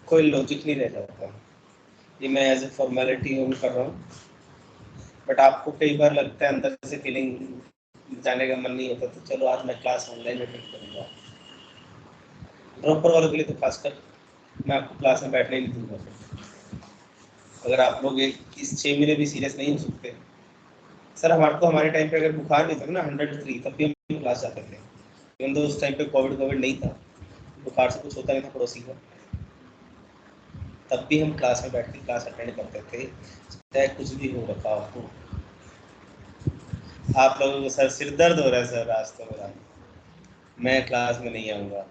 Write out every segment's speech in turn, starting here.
कोई लॉजिक नहीं रह जाता। ये मैं एज ए फॉर्मेलिटी ऑन कर रहा हूँ, बट आपको कई बार लगता है अंदर से फीलिंग जाने का मन नहीं होता, तो चलो आज मैं क्लास ऑनलाइन अटेंड करूँगा। ड्रॉपर वालों के लिए तो खासकर मैं आपको क्लास में बैठने नहीं दूंगा। अगर आप लोग इस 6 महीने भी सीरियस नहीं हो सकते। सर हमारे टाइम पे अगर बुखार भी था ना 103, तब भी हम क्लास जाते थे, क्योंकि उस टाइम पे कोविड नहीं था, बुखार से कुछ होता नहीं था पड़ोसी को, तब भी हम क्लास में बैठ के क्लास अटेंड करते थे, चाहे कुछ भी हो रखा हो। आप लोगों को सर सिर दर्द हो रहा है सर आज तो मेरा, मैं क्लास में नहीं आऊँगा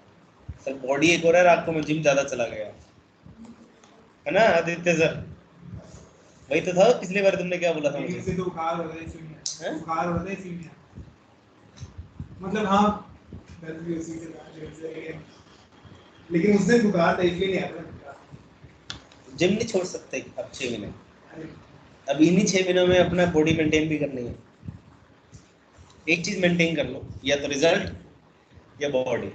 सर, बॉडी एक हो रहा है, रात को मैं जिम ज़्यादा चला गया है ना आदित्य सर। वही तो था पिछली बार तुमने क्या बोला था मुझे? से तो बुखार हो रहा है इसमें, बुखार हो रहा है इसमें, मतलब हाँ दर्द भी उसी से था, लेकिन उस दिन बुखार था इसलिए नहीं आता। जिम नहीं छोड़ सकते अब 6 महीने, अब इन्हीं 6 महीनों में अपना बॉडी मेंटेन भी करनी है। एक चीज मेंटेन कर लो, या तो रिजल्ट या बॉडी।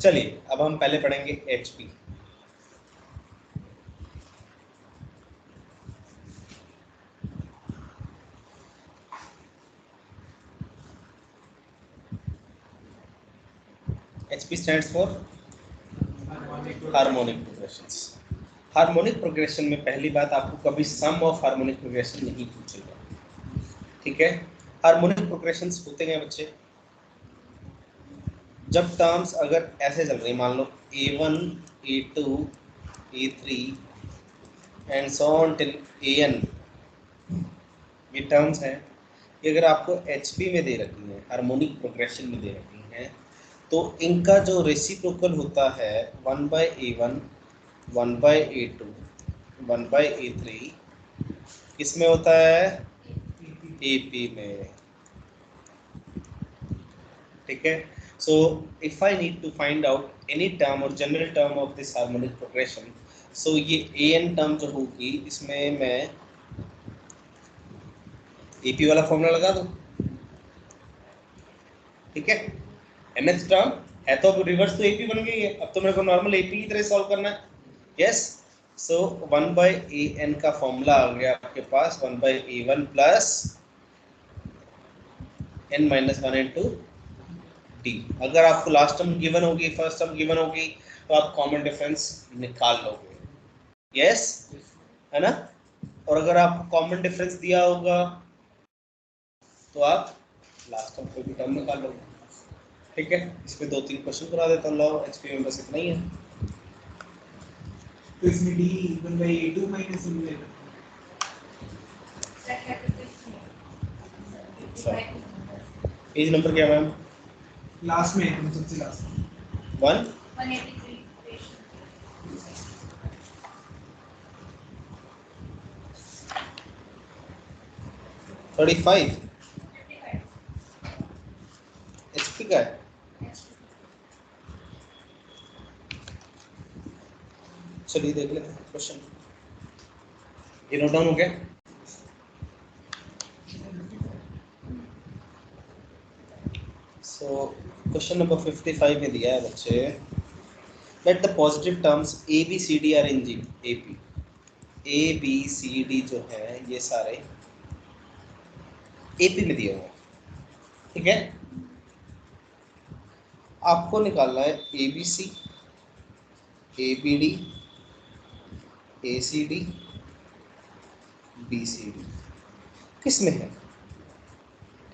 चलिए अब हम पहले पढ़ेंगे HP. HP stands for harmonic progressions. Harmonic progression में पहली बात, आपको कभी सम ऑफ हार्मोनिक प्रोग्रेशन नहीं पूछेगा, ठीक है। हार्मोनिक प्रोग्रेशंस होते हैं बच्चे, जब टर्म्स अगर ऐसे चल रही, मान लो A1 A2 A3 and so on till AN, ये टर्म्स हैं, कि अगर आपको HP में दे रखी है, हार्मोनिक प्रोग्रेशन में दे रखी है, तो इनका जो रेसिप्रोकल होता है 1/A1 1/A2 1/A3 किसमें होता है? AP में, ठीक है। So if I need to find out any term और general term of this harmonic progression, so ये AN टर्म जो होगी, इसमें मैं AP वाला फॉर्मूला लगा दूं, ठीक है। nth टर्म है तो अब रिवर्स तो AP बन गई है, अब तो मेरे को नॉर्मल AP की तरह सॉल्व करना है, यस। सो 1/AN का फॉर्मूला आ गया आपके पास 1/A1 plus n-1 into D। अगर आपको लास्ट टर्म गिवन होगी, फर्स्ट टर्म गिवन होगी, तो आप कॉमन डिफरेंस निकाल लोगे, यस, है ना। और अगर आपको कॉमन डिफरेंस दिया होगा तो आप लास्ट टर्म कोई भी टर्म निकाल लोगे, ठीक है। इसमें 2-3 क्वेश्चन करा देता हूँ, लॉ HP में बस इतना ही है। तो इसमें D 1/A2 माइनस मिलेगा। पेज नंबर क्या मैम? लास्ट में हम सबसे लास्ट में 183 35 HP का है। चलिए देख लेते हैं क्वेश्चन, ये नोट डाउन हो गया। सो क्वेश्चन नंबर 55 में दिया है बच्चे, let the positive terms ABCD are in G AP। ABCD जो है ये सारे AP में दिए हुए हैं, ठीक है। आपको निकालना है ABC ABD ACD BCD किस में है,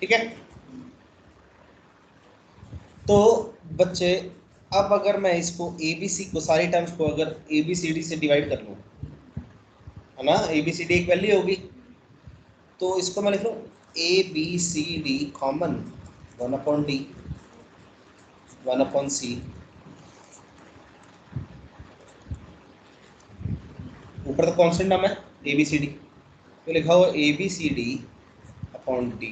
ठीक है। तो बच्चे अब अगर मैं इसको ABC को सारी टर्म्स को अगर ABCD से डिवाइड कर लूँ, है ना, ABCD एक वैल्यू होगी, तो इसको मैं लिख लूँ ABCD कॉमन 1/D 1/C, ऊपर तो कांस्टेंट नाम है ABCD, तो लिखा हुआ ABCD upon D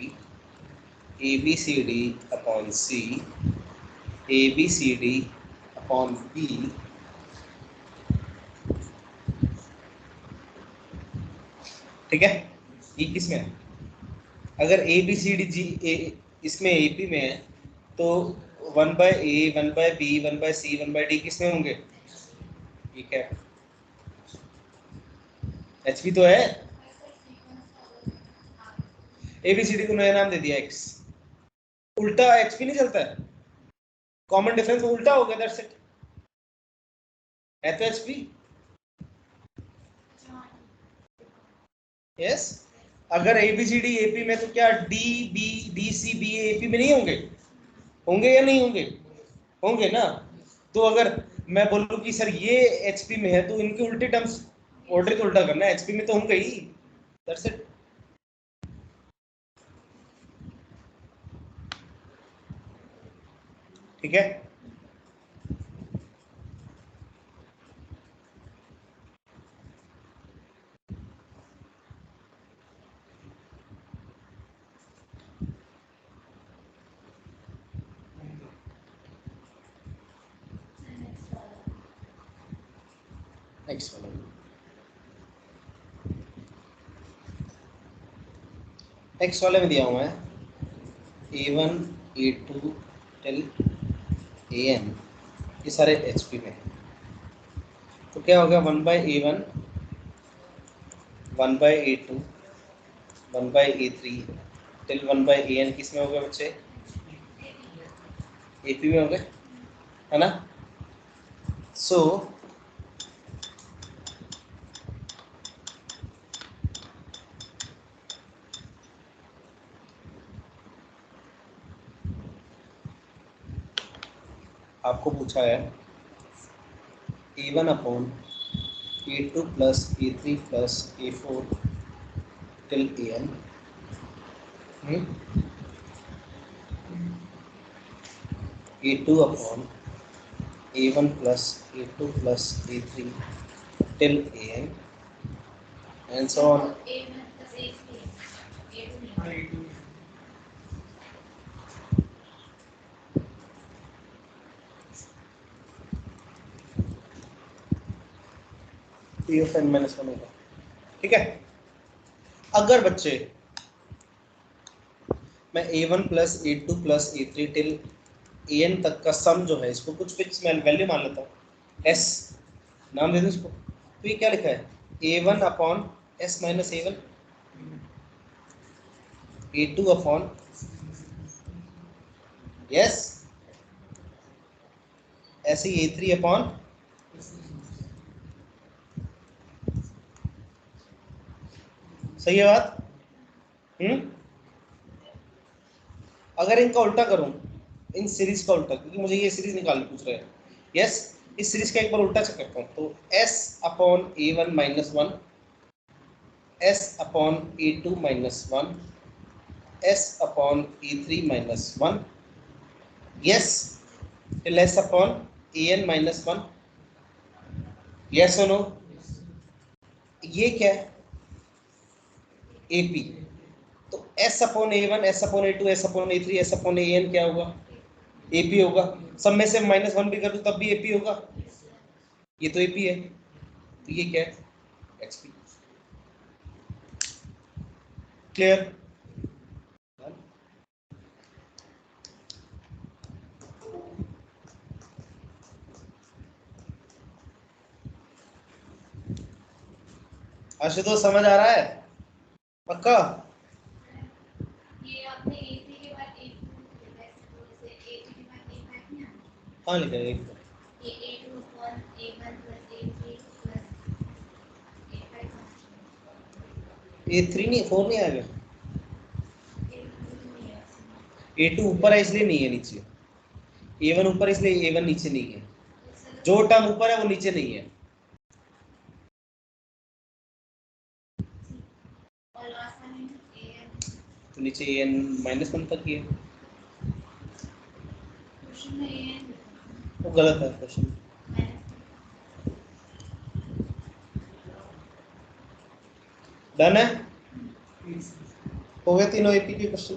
ABCD upon C ABCD upon B, ठीक है। ये किसमें है? अगर ABCD G इसमें AP में है, तो 1/A 1/B 1/C 1/D किसमें होंगे? ये क्या है? HP तो है, ABCD को नया नाम दे दिया X। उल्टा HP नहीं चलता है, कॉमन डिफरेंस उल्टा हो गया, दैट्स इट। है तो HP। यस, अगर ABCD AP में तो क्या DBDCBA AP में नहीं होंगे? होंगे या नहीं होंगे? होंगे ना। तो अगर मैं बोलूं कि सर ये HP में है तो इनके उल्टे टर्म्स ऑर्डर तो उल्टा करना है, HP में तो होंगे ही, दैट्स इट। ठीक है, नेक्स्ट वाला नेक्स्ट वाले में दिया हुआ है A1 A2 टिल AN, ये सारे HP में है। तो क्या होगा 1/A1 1/A2 1/A3 till 1/AN किस में हो गए बच्चे? AP में हो गए, है ना। सो आपको पूछा है A1 upon A2 plus A3 plus A4 till AN, A2 upon A1 plus A2 plus A3 till AN and so on. P of n minus 1 होगा, ठीक है। अगर बच्चे मैं A1 plus A2 plus A3 till AN तक का सम जो है इसको कुछ फिक्स वैल्यू मान लेता हूँ, S नाम दे दूँ इसको, तो ये क्या लिखा है A1 upon S minus A1, A2 upon yes ऐसे ही A3 अपॉन, सही है बात? अगर इनका उल्टा करूं, इन सीरीज का उल्टा, क्योंकि मुझे ये सीरीज निकालने पूछ रहे हैं, यस इस सीरीज का एक बार उल्टा चेक करता हूं, तो S upon A1 minus 1, S upon A2 minus 1, S upon A3 minus 1, yes till S upon AN minus 1, yes और नो। ये क्या है AP, तो S upon A1 S upon A2 S upon A3 S upon AN क्या होगा? AP होगा। सब में से माइनस 1 भी कर दूं तब भी AP होगा, ये तो AP है, तो ये क्या है XP। क्लियर? आशुतोष समझ आ रहा है पक्का? ये आपने A3 के बाद A2 लिखा है, जैसे A3 के बाद A5 ना, हाँ लिखा है ये A2 upon A1 plus A3 plus A5 A3 नहीं 4 नहीं आएगा, A2 नहीं है, A2 ऊपर है इसलिए नहीं है नीचे, A1 ऊपर है इसलिए A1 नीचे नहीं है, जो टर्म ऊपर है वो नीचे नहीं है। और लास्ट वन AN, तो नीचे AN माइनस 1 तक ही है, क्वेश्चन में AN वो गलत है क्वेश्चन। डन है, हो गए तीनों AP के क्वेश्चन।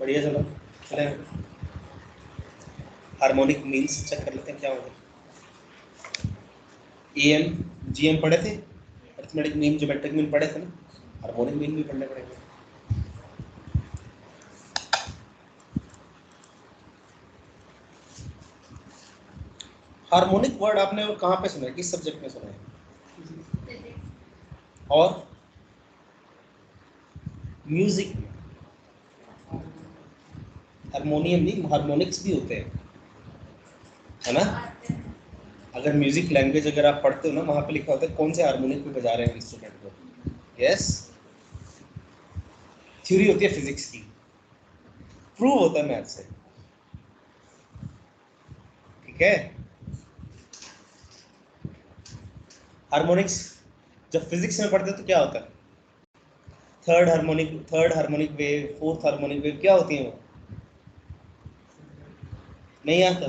बढ़िया, चलो चले हार्मोनिक मीन्स चेक कर लेते हैं क्या होगा। एएम जीएम पढ़े थे, अरिथमेटिक मीन ज्योमेट्रिक मीन पढ़े थे ना, हार्मोनिक मीन भी पढ़ने पड़ेंगे। हार्मोनिक वर्ड आपने कहाँ पे सुना है, किस सब्जेक्ट में सुना है? और म्यूजिक में हारमोनियम नहीं, हार्मोनिक्स भी होते हैं, है ना। अगर म्यूजिक लैंग्वेज अगर आप पढ़ते हो ना, वहां पे लिखा होता है कौन से हार्मोनिक पे बजा रहे हैं इंस्ट्रूमेंट को। यस, थ्योरी होती है फिजिक्स की, प्रूव होता है मैथ से, ठीक है। हार्मोनिक्स जब फिजिक्स में पढ़ते हो तो क्या होता है, third harmonic wave, fourth harmonic wave, क्या होती है वो, नहीं आता।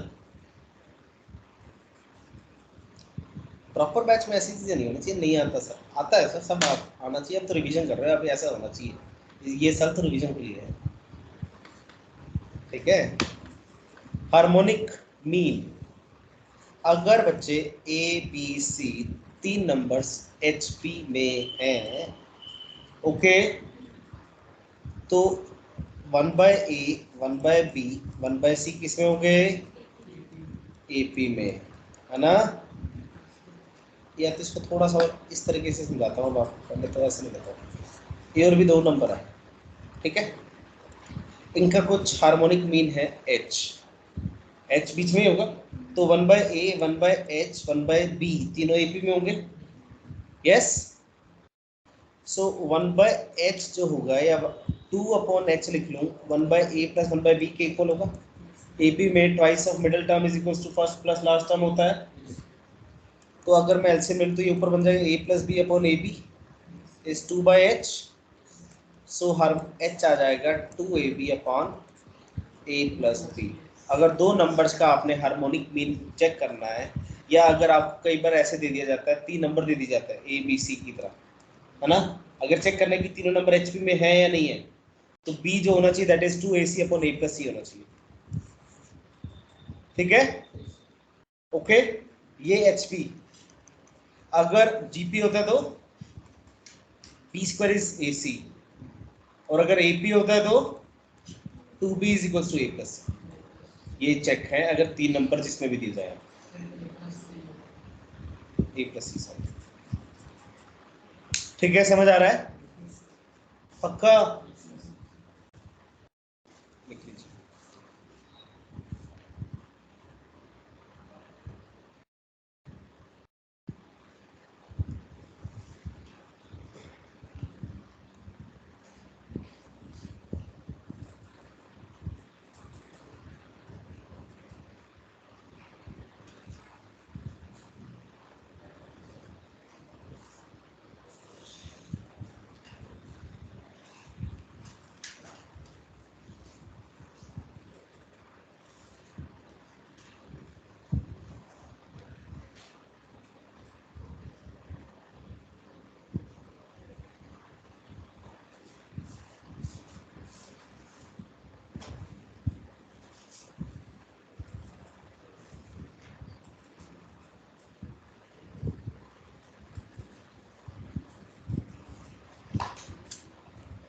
प्रॉपर बैच में ऐसी चीजें नहीं होनी चाहिए, नहीं आता सर, आता है सर, सब आना चाहिए। अब तो रिवीजन कर रहे हो, अभी ऐसा होना चाहिए, ये साल तो रिवीजन के लिए है, ठीक है। हार्मोनिक मीन, अगर बच्चे A B C 3 numbers H P में हैं, ओके, तो 1/A 1/B 1/C किस में होंगे, AP में, है ना। या तो इसको थोड़ा सा इस तरीके से समझाता हूँ आपको, पहले तो ऐसे नहीं बताता। ये और भी 2 नंबर है, ठीक है, इनका कुछ हार्मोनिक मीन है H बीच में ही होगा, तो 1/A 1/H 1/B तीनों AP में होंगे। यस, सो 1/H जो होगा, या 2/H लिख लूँ, 1/A + 1/B के इक्वल होगा। AP में twice of middle term is equal to first plus last term होता है, तो अगर मैं एलसीएम ले लूँ तो ये ऊपर बन जाएगा A + B/AB is 2/H, so her H आ जाएगा 2AB/A + B। अगर 2 नंबर्स का आपने हार्मोनिक मीन चेक करना है, या अगर आप कई बार ऐसे दे दिया जाता है, 3 नंबर दे दी जाता है ABC की तरह, है ना, अगर चेक करने की तीनों नंबर HP में है या नहीं है, तो B जो होना चाहिए दैट इज 2AC/A + C होना चाहिए, ठीक है, ओके। ये HP, अगर GP होता है तो B² इज AC, और अगर AP होता है तो 2B is equal to A + C। ये चेक है अगर 3 नंबर जिसमें भी दिए जाए A + C, ठीक है, समझ आ रहा है, पक्का लिख लीजिए।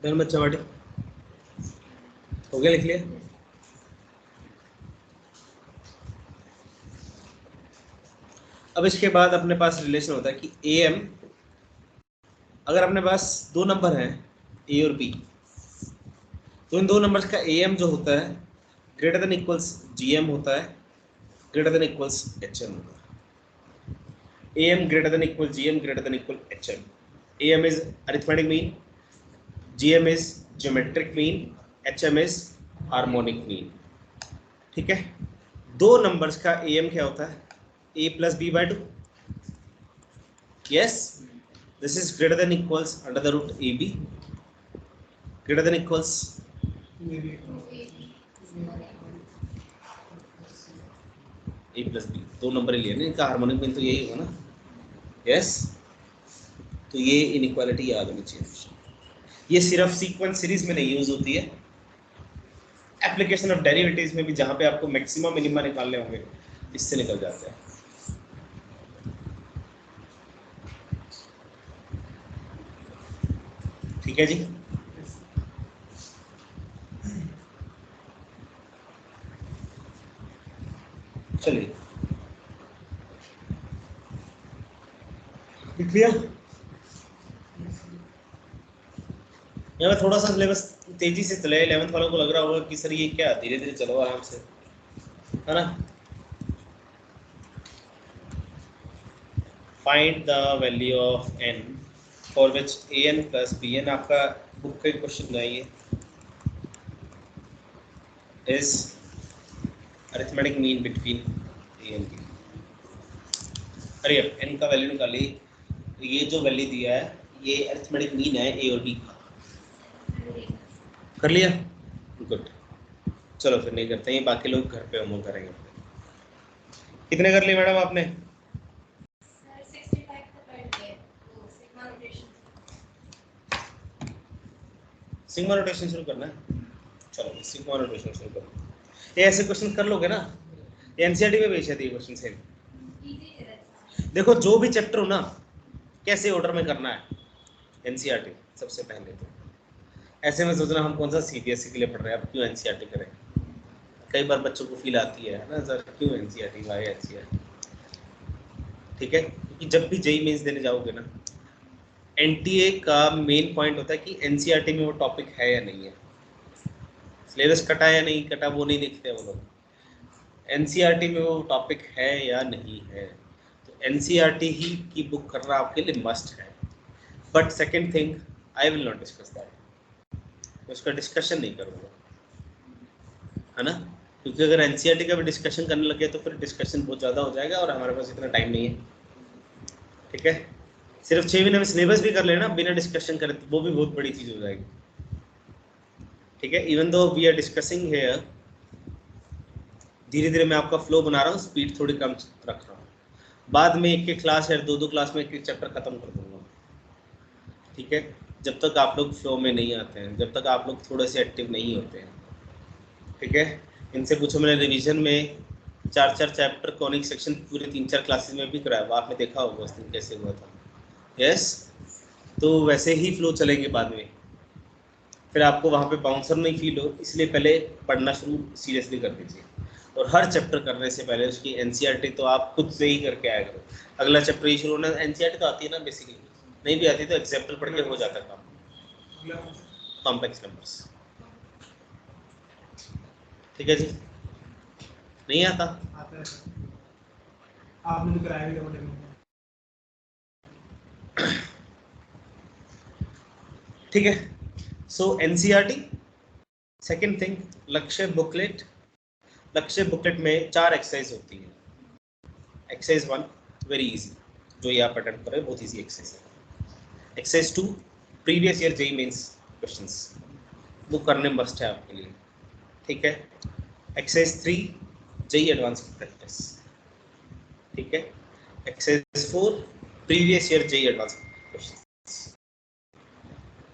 डन बच्चा बाटी हो गया, लिख लिया। अब इसके बाद अपने पास रिलेशन होता है कि AM, अगर अपने पास 2 नंबर हैं A और B, तो इन 2 नंबर्स का AM जो होता है ग्रेटर देन इक्वल्स GM होता है, ग्रेटर देन इक्वल्स HM होता है। AM greater than equal GM greater than equal HM। AM is arithmetic mean, GM is geometric mean, HM is harmonic mean, ठीक है। 2 नंबर्स का AM क्या होता है, A + B/2। yes, this is greater than equals under the root AB, greater than equals A + B। 2 number ही लिए ना, इनका harmonic mean तो यही होगा ना। यस, तो ये इनइक्वालिटी याद होनी चाहिए। ये सिर्फ सीक्वेंस सीरीज में नहीं यूज होती है, एप्लीकेशन ऑफ डेरिवेटिव्स में भी जहां पे आपको मैक्सिमम मिनिमा निकालने होंगे इससे निकल जाते हैं। ठीक है जी। चलिए लिख लिया। यहाँ पे थोड़ा सा सिलेबस तेजी से चले, 11th वालों को लग रहा होगा कि सर ये क्या, धीरे धीरे चलो आराम से, है ना। Find the value of n for which an plus bn, आपका बुक का क्वेश्चन है ये, is arithmetic mean between a and b। अरे n का वैल्यू निकालिए, ये जो वैल्यू दिया है ये अरिथमेटिक मीन है a और b का। कर लिया, गुड। चलो फिर नहीं करते हैं, बाकी लोग घर पे होमवर्क करेंगे। कितने कर लिए मैडम आपने? सिग्मा नोटेशन शुरू करना है, चलो सिग्मा नोटेशन शुरू करो। ये ऐसे क्वेश्चन कर लोगे ना, ये एनसीईआरटी में भेजे थे क्वेश्चन सेम। देखो जो भी चैप्टर हो ना, कैसे ऑर्डर में करना है एनसीईआरटी सबसे पहले। तो ऐसे में सोचना हम कौन सा सीबीएसई के लिए पढ़ रहे हैं, अब क्यों एनसीईआरटी करें। कई बार बच्चों को फील आती है ना सर क्यों एनसीईआरटी, वाई एनसीईआरटी। ठीक है, क्योंकि जब भी जेईई मेंस देने जाओगे ना, एनटीए का मेन पॉइंट होता है कि एनसीईआरटी में वो टॉपिक है या नहीं है, सिलेबस कटा है या नहीं कटा वो नहीं देखते वो लोग, एनसीईआरटी में वो टॉपिक है या नहीं है। तो एनसीईआरटी ही की बुक करना आपके लिए मस्ट है। But second thing, I will not discuss that, उसका डिस्कशन नहीं करूँगा, है ना, क्योंकि अगर एनसीईआरटी का भी डिस्कशन करने लगे तो फिर डिस्कशन बहुत ज़्यादा हो जाएगा और हमारे पास इतना टाइम नहीं है। ठीक है, सिर्फ 6 महीने में सिलेबस भी कर लेना बिना डिस्कशन करे तो वो भी बहुत बड़ी चीज़ हो जाएगी। ठीक है, even though we are discussing here, धीरे धीरे मैं आपका फ्लो बना रहा हूँ, स्पीड थोड़ी कम रख रहा हूँ। बाद में एक एक क्लास है, दो क्लास में एक चैप्टर खत्म कर दूंगा। ठीक है, जब तक आप लोग फ्लो में नहीं आते हैं, जब तक आप लोग थोड़े से एक्टिव नहीं होते हैं। ठीक है, इनसे पूछो, मैंने रिवीजन में 4 चैप्टर कॉनिक सेक्शन पूरे 3-4 क्लासेस में भी कराया, आपने देखा होगा उस दिन कैसे हुआ था। यस, तो वैसे ही फ्लो चलेंगे बाद में, फिर आपको वहाँ पे बाउंसर नहीं फील हो, इसलिए पहले पढ़ना शुरू सीरियसली कर दीजिए। और हर चैप्टर करने से पहले उसकी एनसीईआरटी तो आप खुद से ही करके आया करो। अगला चैप्टर ही शुरू होना, एनसीईआरटी तो आती है ना बेसिकली, नहीं भी आती तो एग्जाम्पल पढ़ के हो जाता काम, कॉम्प्लेक्स नंबर्स। ठीक है जी, नहीं आता? आता है आपने तो कराया भी होगा। ठीक है, सो एनसीईआरटी। सेकंड थिंग, लक्ष्य बुकलेट। लक्ष्य बुकलेट में 4 एक्सरसाइज होती है। एक्सरसाइज 1 वेरी इजी, जो ये आप अटेम्प्ट करें बहुत इजी एक्सरसाइज है। Exercise 2 previous year JEE Mains questions, वो करने मस्ट है आपके लिए। ठीक है, एक्सरसाइज 3 जेईई एडवांस की प्रैक्टिस। ठीक है, exercise 4 previous year JEE advance questions.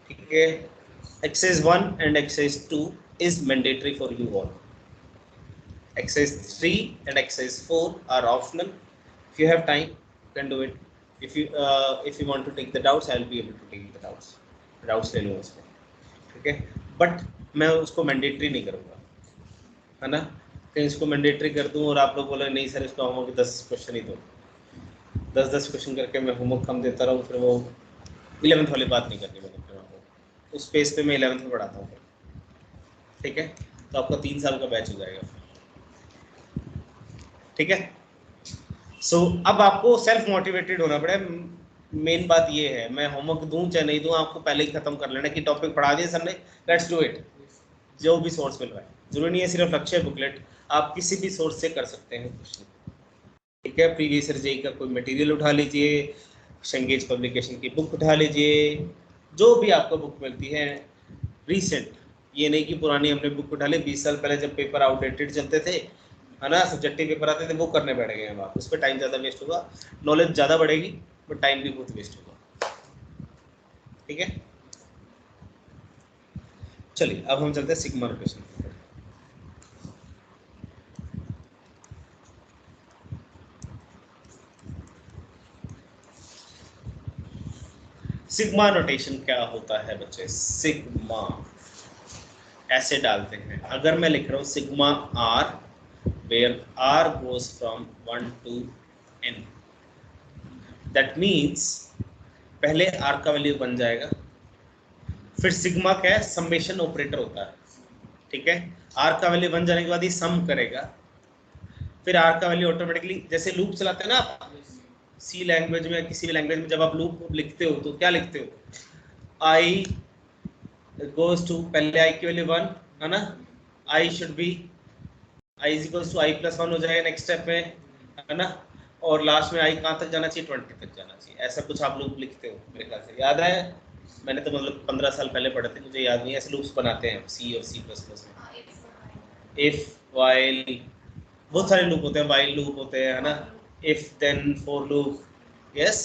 ठीक है, exercise 1 and exercise 2 is mandatory for you all. Exercise 3 and exercise 4 are optional. If you have time, you can do it. If you want to take the doubts, I will be able to take the doubts. Doubts ले लो उसमें, ठीक है, but मैं उसको mandatory नहीं करूँगा, है ना। कहीं इसको मैंडेटरी कर दूँ और आप लोग बोले नहीं सर इसका होमवर्क 10 क्वेश्चन ही दो, 10 क्वेश्चन करके मैं होमवर्क कम देता रहूँ, फिर वो 11th वाली बात नहीं करनी मैंने, फिर आपको उस पेज पे मैं 11th में पढ़ाता हूँ। ठीक है, तो आपका 3 साल का बैच हो जाएगा। ठीक है, सो अब आपको सेल्फ मोटिवेटेड होना पड़ेगा। मेन बात ये है, मैं होमवर्क दूं चाहे नहीं दूं, आपको पहले ही खत्म कर लेना कि टॉपिक पढ़ा दिया सर ने, लेट्स डू इट। जो भी सोर्स मिल रहा है, जरूरी नहीं है सिर्फ लक्ष्य बुकलेट, आप किसी भी सोर्स से कर सकते हैं क्वेश्चन। ठीक है, प्रीवियस ईयर जेईई का कोई मटेरियल उठा लीजिए, शेंगेज पब्लिकेशन की बुक उठा लीजिए, जो भी आपको बुक मिलती है रीसेंट, ये नहीं कि पुरानी हमने बुक उठा ली 20 साल पहले जब पेपर आउटडेटेड चलते थे, है ना, सब्जेक्टिव पेपर आते थे, वो करने बैठ गए हम आप, उस पर टाइम ज़्यादा वेस्ट होगा, नॉलेज ज़्यादा बढ़ेगी बट टाइम भी बहुत वेस्ट होगा। ठीक है, चलिए अब हम चलते हैं सिग्मा नोटेशन। सिग्मा नोटेशन क्या होता है बच्चे? सिग्मा ऐसे डालते हैं, अगर मैं लिख रहा हूँ sigma r where r goes from 1 to n, that means पहले आर का वैल्यू बन जाएगा, फिर सिग्मा क्या है? समेशन ऑपरेटर होता है, ठीक है। आर का वैल्यू बन जाने के बाद ये सम करेगा, फिर आर का वैल्यू ऑटोमेटिकली, जैसे लूप चलाते हैं ना आप सी लैंग्वेज में, किसी भी लैंग्वेज में जब आप लूप लिखते हो तो क्या लिखते हो? आई गोज टू, पहले आई की वैल्यू 1 है ना, I should be I is equals to I plus 1 हो जाएगा नेक्स्ट स्टेप में, है ना, और लास्ट में आई कहाँ तक जाना चाहिए? 20 तक जाना चाहिए। ऐसा कुछ आप लूप लिखते हो मेरे ख्याल से, याद है? मैंने तो मतलब 15 साल पहले पढ़े थे, मुझे याद नहीं। ऐसे लूप्स बनाते हैं सी और सी प्लस प्लस में, इफ वाइल, बहुत सारे लूप होते हैं, वाइल लूप होते हैं, है ना, if then for loop, yes.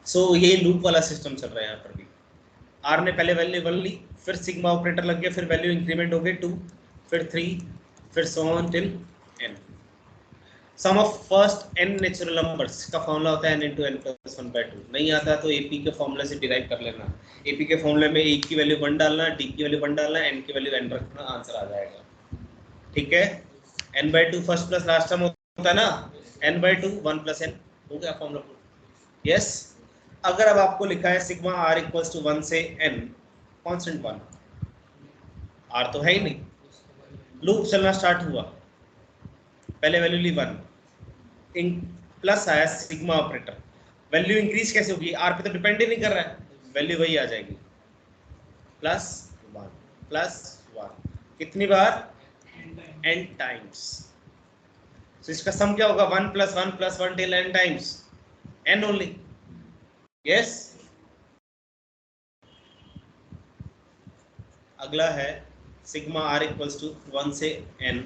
So ये लूप वाला सिस्टम चल रहा है यहाँ पर भी। आर ने पहले वैल्यू 1 ली, फिर सिग्मा ऑपरेटर लग गया, फिर वैल्यू इंक्रीमेंट हो गई 2, फिर 3, फिर so on till n। Sum of first n natural numbers का फॉर्मूला होता है n into n plus 1/2। नहीं आता तो AP के फॉर्मूले से डिराइव कर लेना। AP के फॉर्मूले में a की वैल्यू 1 डालना, d की वैल्यू 1 डालना, n की वैल्यू n रखना, आंसर आ जाएगा, ठीक है। n/2 first plus last term होता है ना, n/2 1 plus n हो गया फॉर्मूला, यस। अगर अब आपको लिखा है सिग्मा r इक्वल्स टू 1 से n, कांस्टेंट 1, r तो है ही नहीं, लूप चलना स्टार्ट हुआ, पहले वैल्यू ली 1, प्लस आया सिग्मा ऑपरेटर, वैल्यू इंक्रीज कैसे होगी? आर पे तो डिपेंड ही नहीं कर रहा है, वैल्यू वही आ जाएगी, प्लस 1 प्लस 1, कितनी बार? n times. तो इसका सम क्या होगा? 1 + 1 + 1 till n times n only, yes. अगला है सिग्मा r इक्वल्स टू 1 से n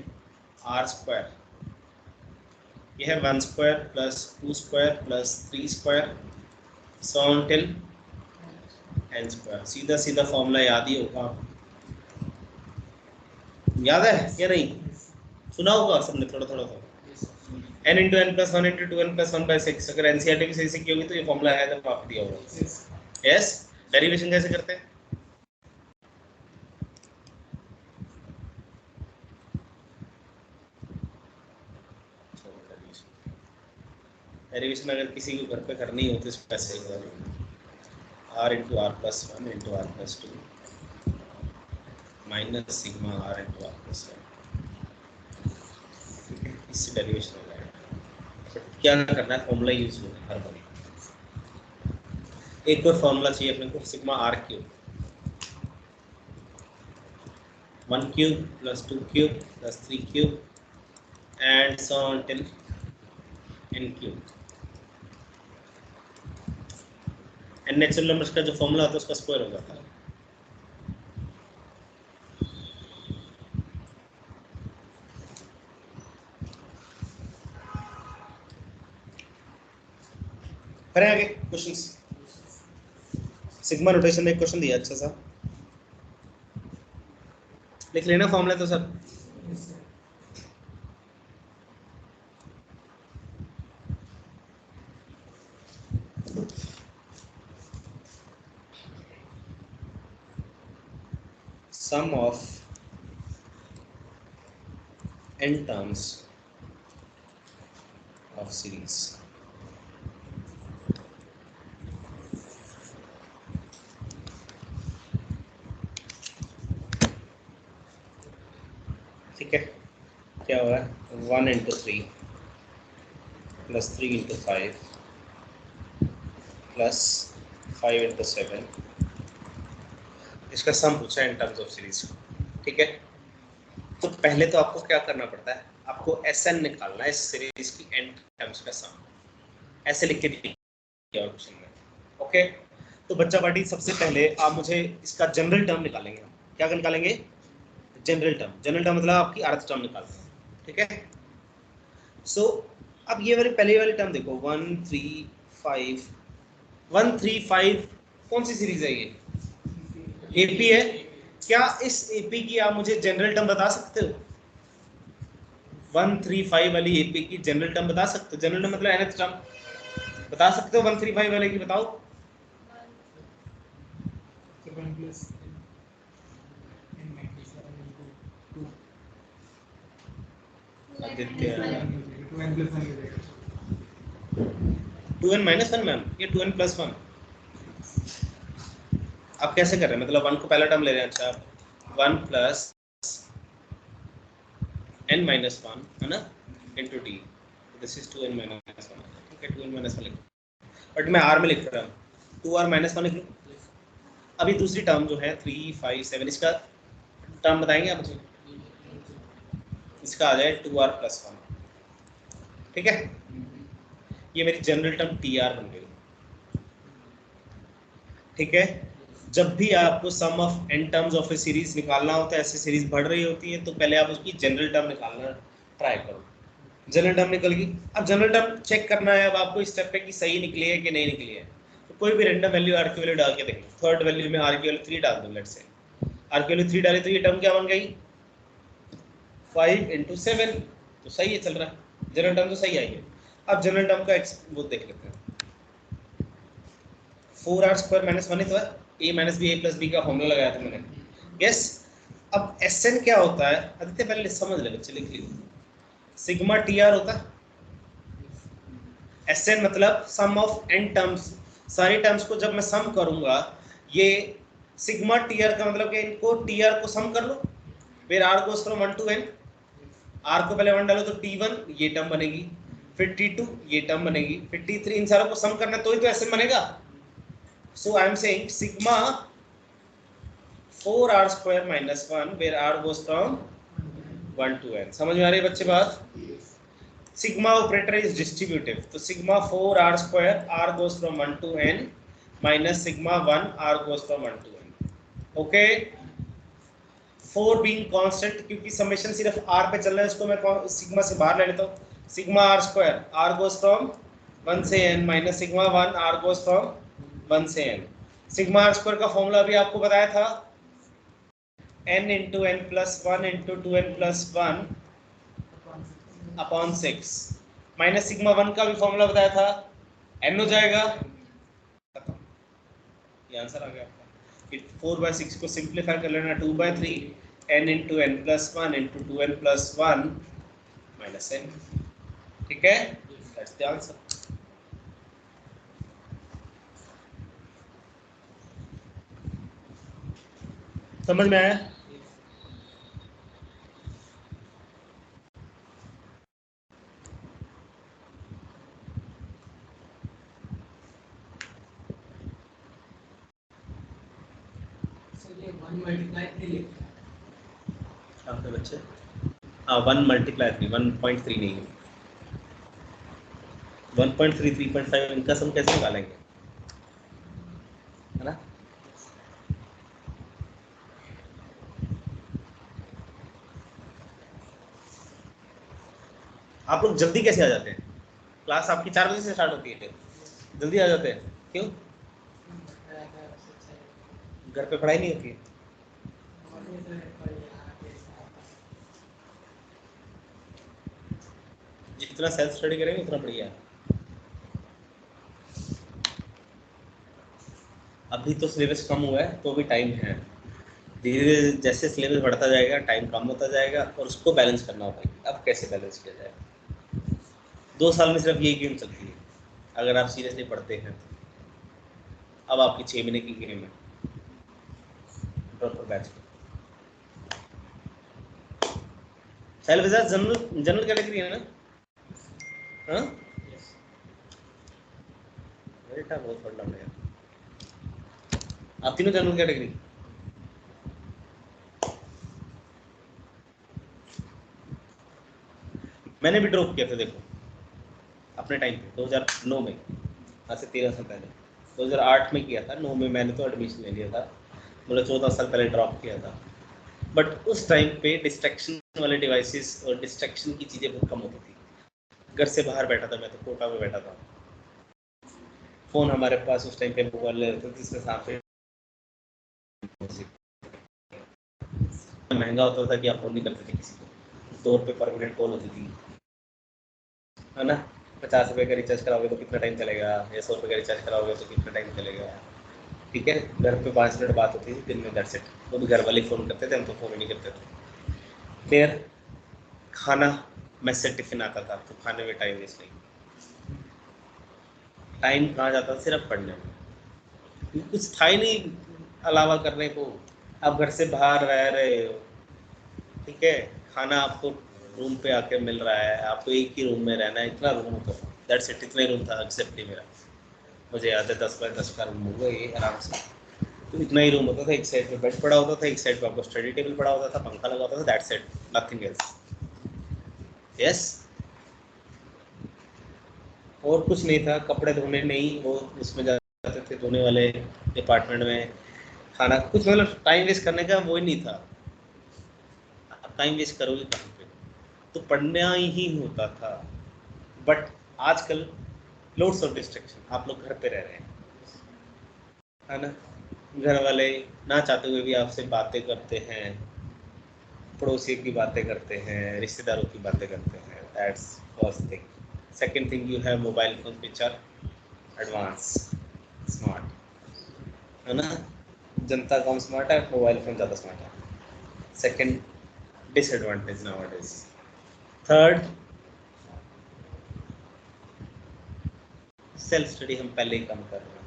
r स्क्वायर, यह है 1 square plus 2 square plus 3 square so on till n square. सीधा सीधा फॉर्मूला याद ही होगा, याद है या नहीं? सुना होगा सबने थोड़ा थोड़ा तो, n into n plus 1 into 2n plus 1/6। अगर एनसीईआरटी में सही से की होगी तो ये फॉर्मूला है, जब आप दिया होगा, यस। डेरिवेशन कैसे करते हैं? डेरिवेशन अगर किसी को घर पे करनी हो तो इस पैसे r into r plus 1 into r plus 2 minus sigma r into r plus 1, इससे डेरिवेशन हो जाएगा। क्या करना है? फॉर्मूला यूज होगा हर बार। एक और फॉर्मूला चाहिए अपने को, sigma r cube, 1 cube plus 2 cube plus 3 cube and so on till n cube. n natural numbers का जो फॉर्मूला होता है उसका स्क्वायर हो जाता है। करें आगे क्वेश्चंस। सिग्मा नोटेशन में एक क्वेश्चन दिया अच्छा सा, लिख लेना फॉर्मूला तो सब। sum of n terms of series ठीक है। क्या हुआ? 1 into 3 plus 3 into 5 plus 5 into 7, इसका सम पूछा है इन टर्म्स ऑफ सीरीज, ठीक है। तो पहले तो आपको क्या करना पड़ता है? आपको SN निकालना है इस सीरीज की n टर्म्स का सम, ऐसे लिख के दिया ऑप्शन में, ओके। तो बच्चा पार्टी सबसे पहले आप मुझे इसका जनरल टर्म निकालेंगे। क्या निकालेंगे? General term. जनरल टर्म मतलब आपकी अर्थ टर्म निकालते हैं, ठीक है। सो अब ये वाली पहले वाली टर्म देखो, 1 3 5 1 3 5 कौन सी सीरीज है? ये AP है। क्या इस AP की आप मुझे जनरल टर्म बता सकते हो? 1 3 5 वाली AP की जनरल टर्म बता सकते हो? जनरल टर्म मतलब nth टर्म बता सकते हो 1 3 5 वाले की? बताओ 1 plus n minus 1 into 2 Aditya 2n plus 1 हो जाएगा 2n माइनस 1 मैम, ये 2n प्लस 1 आप कैसे कर रहे हैं? मतलब 1 को पहला टर्म ले रहे हैं। अच्छा, 1 प्लस n माइनस 1 है ना into t, this is 2n minus 1। ठीक है, 2n माइनस 1 लिख, बट मैं r में लिख रहा हूँ, 2r माइनस 1 लिख लूँ। अभी दूसरी टर्म जो है 3 5 7, इसका टर्म बताएंगे आप मुझे? इसका आ जाए 2r प्लस 1। ठीक है, ये मेरी जनरल टर्म tr बन गई। ठीक है, जब भी आपको sum of n terms of a series निकालना होता है, ऐसे सीरीज बढ़ रही होती है, तो पहले आप उसकी जनरल टर्म निकालना ट्राई करो। जनरल टर्म निकल गई, अब जनरल टर्म चेक करना है अब आपको इस स्टेप पे कि सही निकली है कि नहीं निकली है। तो कोई भी रैंडम वैल्यू r की वैल्यू डाल के देखो। थर्ड वैल्यू में r की वैल्यू 3 डाल दूं, लेट्स से r की वैल्यू 3 डाली तो ये टर्म क्या बन गई? 5 × 7, तो सही है, चल रहा है, जनरल टर्म तो सही आई है। अब जनरल टर्म का वो देख लेते हैं। 4r स्क्वायर माइनस 1 ही तो है, a minus B a plus B का फॉर्मूला लगाया था मैंने। यस, अब Sn क्या होता है? आदित्य पहले समझ ले बच्चे, लिख लीजिए। सिग्मा tr होता है, Sn मतलब सम ऑफ n टर्म्स, सारी टर्म्स को जब मैं सम करूंगा, ये सिग्मा tr का मतलब कि इनको tr को सम कर लो, फिर r goes from 1 to n, r को पहले 1 डालो तो t1 ये टर्म बनेगी, फिर t2 ये टर्म बनेगी, फिर t3, इन सारों को सम करना तो ही तो Sn बनेगा। So I am saying sigma 4r square minus 1 where r goes from 1 to n। समझ में आ रही है बच्चे बात? सिग्मा ऑपरेटर इज डिस्ट्रीब्यूटिव, तो sigma 4r square r goes from 1 to n minus sigma 1 r goes from 1 to n। Okay, 4 being constant, क्योंकि summation सिर्फ r पे चल रहा है, इसको मैं सिग्मा से बाहर ले लेता हूँ। Sigma r square r goes from 1 से n minus sigma 1 r goes from 1 से n। सिग्मा r स्क्वायर का फॉर्मूला अभी आपको बताया था, n into n plus 1 into 2n plus 1 upon 6, minus sigma 1 का भी फॉर्मूला बताया था, n हो जाएगा, खत्म, ये आंसर आ गया आपका। 4/6 को सिंप्लीफाई कर लेना, 2/3 n into n plus 1 into 2n plus 1 minus n। ठीक है, दैट्स द आंसर। समझ में आया? आपके बच्चे 1 मल्टीप्लाई 3, 1.3 नहीं है, 1.3 3.5, इनका सम कैसे निकालेंगे, है ना? आप लोग जल्दी कैसे आ जाते हैं? क्लास आपकी 4 बजे से स्टार्ट होती है, जल्दी आ जाते हैं क्यों? घर पे पढ़ाई नहीं होती है? जितना सेल्फ स्टडी करेंगे उतना बढ़िया है। अभी तो सिलेबस कम हुआ है तो भी टाइम है, धीरे धीरे जैसे सिलेबस बढ़ता जाएगा टाइम कम होता जाएगा और उसको बैलेंस करना होता है। अब कैसे बैलेंस किया जाए? 2 साल में सिर्फ यही गेम चलती है, अगर आप सीरियसली पढ़ते हैं तो। अब आपकी 6 महीने की गेम है, proper batch. Self is general general category है ना? हाँ, बेटा बहुत पढ़ना पड़ेगा। आप तीनों जनरल कैटेगरी? मैंने भी ड्रॉप किया था, देखो अपने टाइम पे 2009 में, आज से 13 साल पहले। 2008 में किया था, 9 में मैंने तो एडमिशन ले लिया था, मतलब 14 साल पहले ड्रॉप किया था। बट उस टाइम पे डिस्ट्रैक्शन वाले डिवाइसेस और डिस्ट्रैक्शन की चीज़ें बहुत कम होती थी। घर से बाहर बैठा था मैं, तो कोटा में बैठा था, फ़ोन हमारे पास उस टाइम पे मोबाइल ले रहते थे, जिसके साथ महंगा होता था कि आप फ़ोन नहीं करते थे किसी को, 2 रुपये पर मिनट कॉल होती थी, है ना? 50 रुपये का रिचार्ज कराओगे तो कितना टाइम चलेगा, या 100 रुपये का रिचार्ज कराओगे तो कितना टाइम चलेगा। ठीक है, घर पे 5 मिनट बात होती थी दिन में, दैट्स इट। वो भी घर वाले फ़ोन करते थे, हम तो फ़ोन ही नहीं करते थे। फिर खाना, मैस से टिफिन आता था, तो खाने में टाइम वेस्ट नहीं। टाइम कहाँ जाता था? सिर्फ पढ़ने में, कुछ था ही नहीं अलावा करने को। आप घर से बाहर रह रहे हो, ठीक है, खाना आपको रूम पे आके मिल रहा है, आपको एक ही रूम में रहना है, इतना रूम होता था, दैट्स इट, इतना ही रूम था एक्सेप्ट ही मेरा। मुझे याद है 10 बाय 10 का रूम होगा ये आराम से। तो इतना ही रूम होता था, एक साइड में बेड पड़ा होता था, एक साइड पे आपको स्टडी टेबल पड़ा होता था, पंखा लगा होता था, that's it, nothing else. Yes, और कुछ नहीं था। कपड़े धोने नहीं, वो उसमें जाते थे धोने वाले डिपार्टमेंट में। खाना कुछ मतलब टाइम वेस्ट करने का वो ही नहीं था। आप टाइम वेस्ट करोगे कहाँ पे? तो पढ़ना ही होता था। बट आजकल लोड्स ऑफ डिस्ट्रैक्शन, आप लोग घर पे रह रहे हैं, है ना, घर वाले ना चाहते हुए भी आपसे बातें करते हैं, पड़ोसी की बातें करते हैं, रिश्तेदारों की बातें करते हैं, that's first thing. Second thing, you have mobile phone which are advance smart, है ना, जनता कम स्मार्ट है, मोबाइल फोन ज़्यादा स्मार्ट है। Second disadvantage nowadays. Third, self study हम पहले ही कम कर रहे हैं।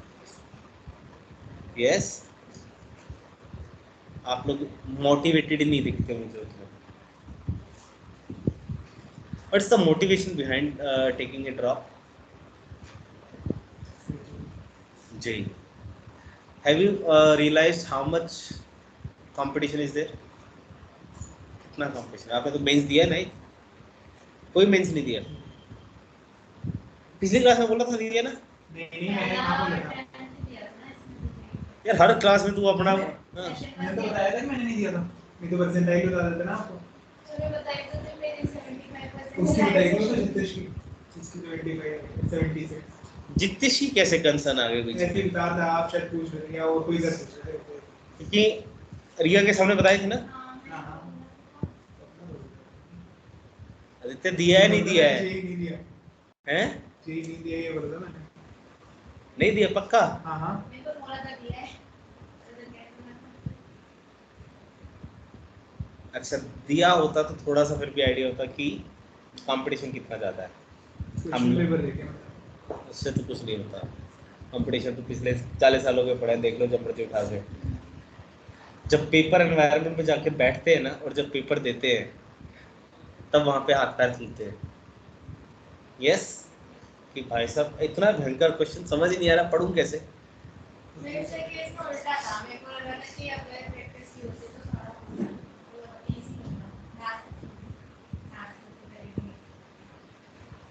यस, आप लोग मोटिवेटेड नहीं दिखते मुझे उसमें। What's the motivation behind taking a drop? जी, have you realized how much competition is there? कितना कंपटीशन? आपने तो मेंस दिया नहीं, कोई मेंस नहीं दिया। पिछली क्लास में बोला था दिया ना? नहीं मैंने कहाँ बोला था? यार हर क्लास में तू अपना मैंने तो बताया था कि मैंने नहीं दिया था। मैं तो परसेंटाइल बता देता ना आपको। तुम्हें बताई तो थे मेरी 75% उसकी बताई थी तो जितेश की, उसकी 75 76। जितेश की कैसे कंसर्न आ गए बीच ऐसे में? बता था, आप शायद पूछ रहे थे या और कोई सर पूछ रहे थे। क्योंकि रिया के सामने बताई थी ना। हाँ हाँ आदित्य दिया है, नहीं दिया है? नहीं दिया हैं? नहीं दिया, ये बोला था मैंने। नहीं दिया पक्का? हाँ हाँ मैं तो बोला था दिया है। अच्छा, दिया होता तो थोड़ा सा फिर भी आइडिया होता कि कंपटीशन कितना ज़्यादा है। क्वेश्चन पेपर देखे मतलब। उससे तो कुछ नहीं होता। कंपटीशन तो पिछले 40 सालों के पड़े, देख लो जब मर्जी उठा से। जब पेपर एनवायरनमेंट में जाके बैठते हैं ना, और जब पेपर देते हैं, तब वहाँ पे हाथ पैर खुलते हैं। यस, कि भाई साहब इतना भयंकर क्वेश्चन, समझ ही नहीं आ रहा, पढ़ूं कैसे? मेरे से केस में उल्टा था, मेरे को लगा था कि अगर प्रैक्टिस की होती तो सारा वो इजी होता। मैथ्स तो करेंगे,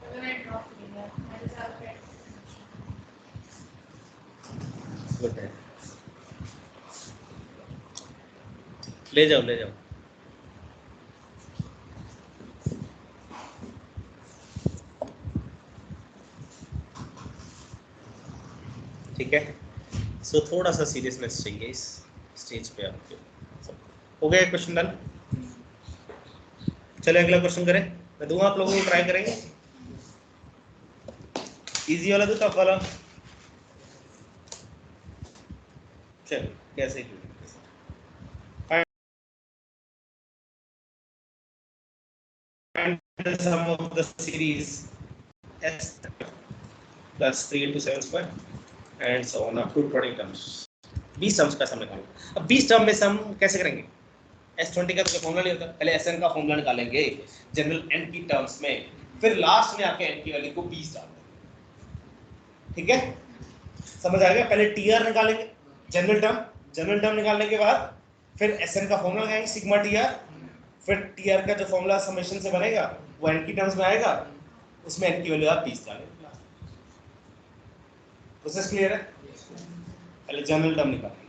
तो मैं ड्रॉप किया, मैं तो ज़्यादा प्रैक्टिस गुड है, ले जाओ ले जाओ। ठीक है, सो थोड़ा सा सीरियसनेस चाहिए इस स्टेज पे आपके। हो गया क्वेश्चन डन? चले अगला क्वेश्चन करें, मैं दूंगा आप लोगों को, ट्राई करेंगे। इजी वाला तो टफ वाला? चलो कैसे क्यों, find the sum of the series s plus 3 into 7 square and so on up to 20 terms। 20 terms का सम निकालो। अब 20 टर्म में सम कैसे करेंगे? S20 का तो फॉर्मूला नहीं होता, पहले Sn का फॉर्मूला निकालेंगे जनरल n की टर्म्स में, फिर लास्ट में आके n की वैल्यू को 20 डाल देंगे। ठीक है, समझ आ गया? पहले Tr निकालेंगे जनरल टर्म निकालने के बाद फिर Sn का फॉर्मूला लगाएंगे सिग्मा Tr, फिर Tr का जो फॉर्मूला समेशन से बनेगा वो n की टर्म्स में आएगा, उसमें n की वैल्यू आप 20 डालेंगे। प्रोसेस क्लियर है? पहले जनरल टर्म निकालेंगे।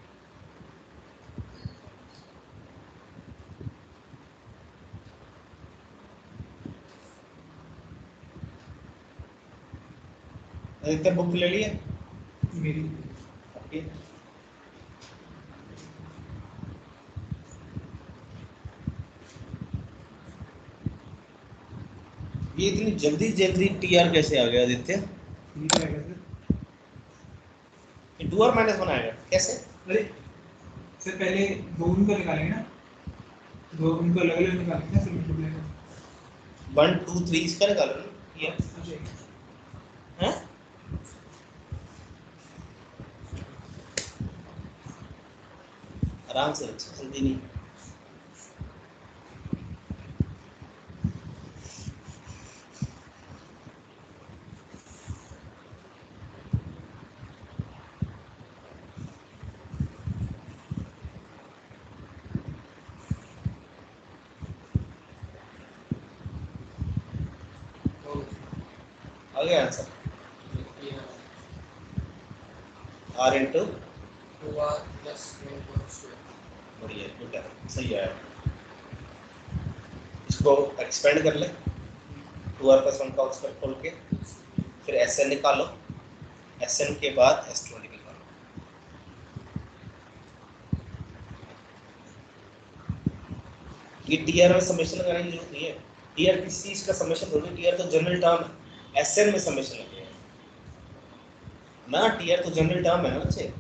अधिकतर बुक ले लिए मेरी आपकी? ये इतनी जल्दी जल्दी Tr कैसे आ गया आदित्य? ठीक है सर। 2 और -1 आएगा कैसे? अरे सर पहले दो उनको निकालेंगे ना, दो उनको अलग अलग निकालेंगे ना, फिर मल्टीप्लाई 1 2 3 इसका निकालो ना ये हैं। आराम से बच्चे, जल्दी नहीं। आ गया आंसर r इंटू बढ़िया, गुड है, सही है। इसको एक्सपेंड कर ले 2r + 1 का होल स्क्वायर खोल के, फिर Sn निकालो, Sn के बाद S20 निकालो। ये TR में समेशन लगाने की जरूरत नहीं है, TR किसी चीज का समेशन थोड़ी, TR तो जनरल टर्म है, Sn में समेशन लगेगा ना, TR तो जनरल टर्म है ना बच्चे।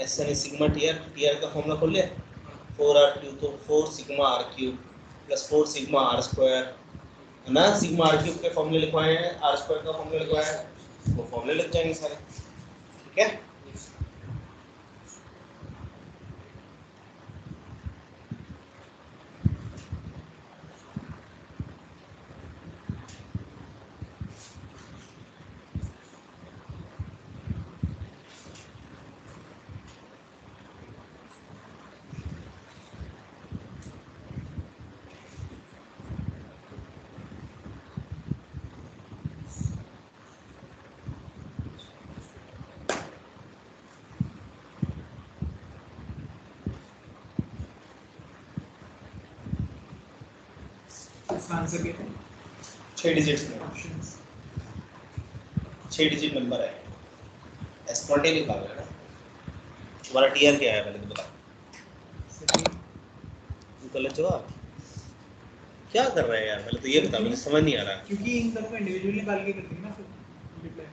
Sn सिग्मा TR, TR का फॉर्मूला खोल ले, 4r³ तो 4 सिग्मा r³ + 4 सिग्मा r² है ना। सिग्मा r³ के फॉर्मूले लिखवाए हैं, r² का फॉर्मूला लिखवाया है, वो फॉर्मूले लिख जाएंगे सारे, ठीक है। इसका आंसर क्या है? 6 डिजिट्स में, ऑप्शंस 6 डिजिट नंबर है, S20 निकालना है ना। तुम्हारा TR क्या है पहले तो बता, सही, गलत जवाब। क्या कर रहे हैं यार, पहले तो ये बता, मुझे समझ नहीं आ रहा। क्योंकि इन सबको इंडिविजुअली निकाल के करते हैं ना फिर मल्टीप्लाई।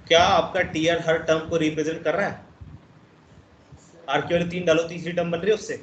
क्या आपका TR हर टर्म को रिप्रेजेंट कर रहा है? R की वैल्यू 3 डालो, तीसरी टर्म बन रही है उससे।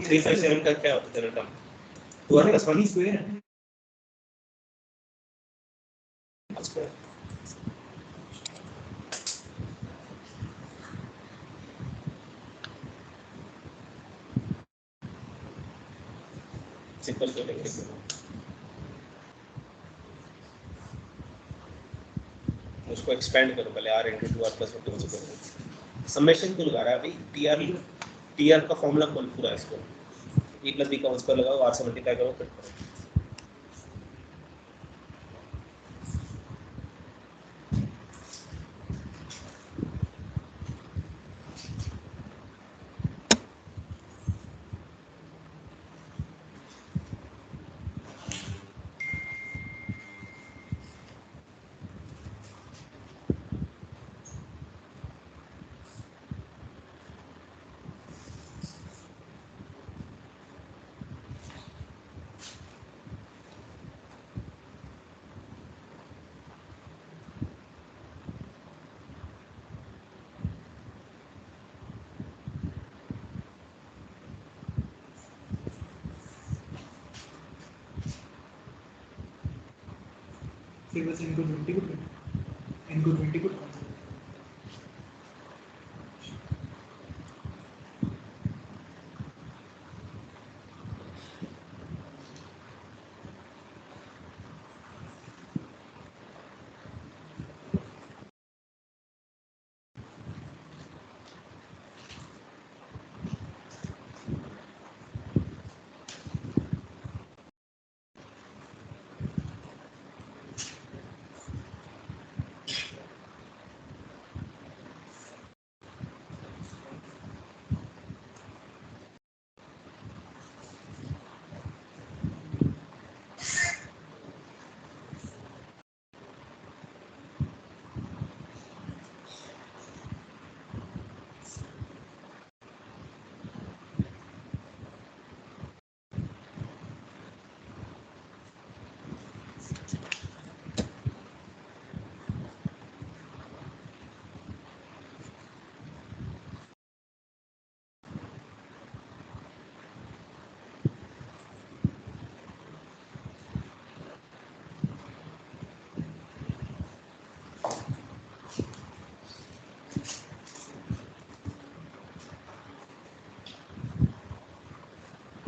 थ्री फाइव सेवन का क्या होता है term? 2r + 1 square square. Simple क्यों लिख रहे हो? उसको एक्सपेंड करो पहले, r × 2r + 1 को करो। समेशन क्यों लगा रहा है भाई? TR का फॉर्मूला खोल पूरा इसको, e + b का होल स्क्वायर लगाओ, r से मल्टीप्लाई करो, फिर करो। फिर बस इनको 20 को 20 इनको 20 को cancel।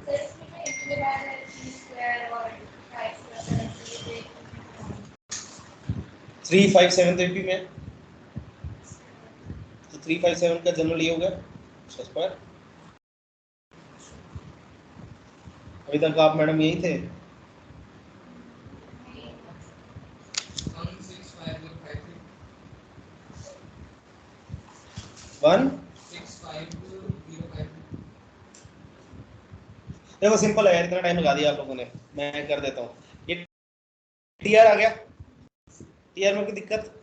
तो इसमें मैं इतने बार t स्क्वायर और 5 प्लस 3 5 7 AP में, तो 3 5 7 का जनरल ये होगा स्क्वायर। अभी तक आप मैडम यही थे। 165053 देखो सिंपल है यार, इतना टाइम लगा दिया आप लोगों ने, मैं कर देता हूँ। ये टीआर आ गया, टीआर में कोई दिक्कत?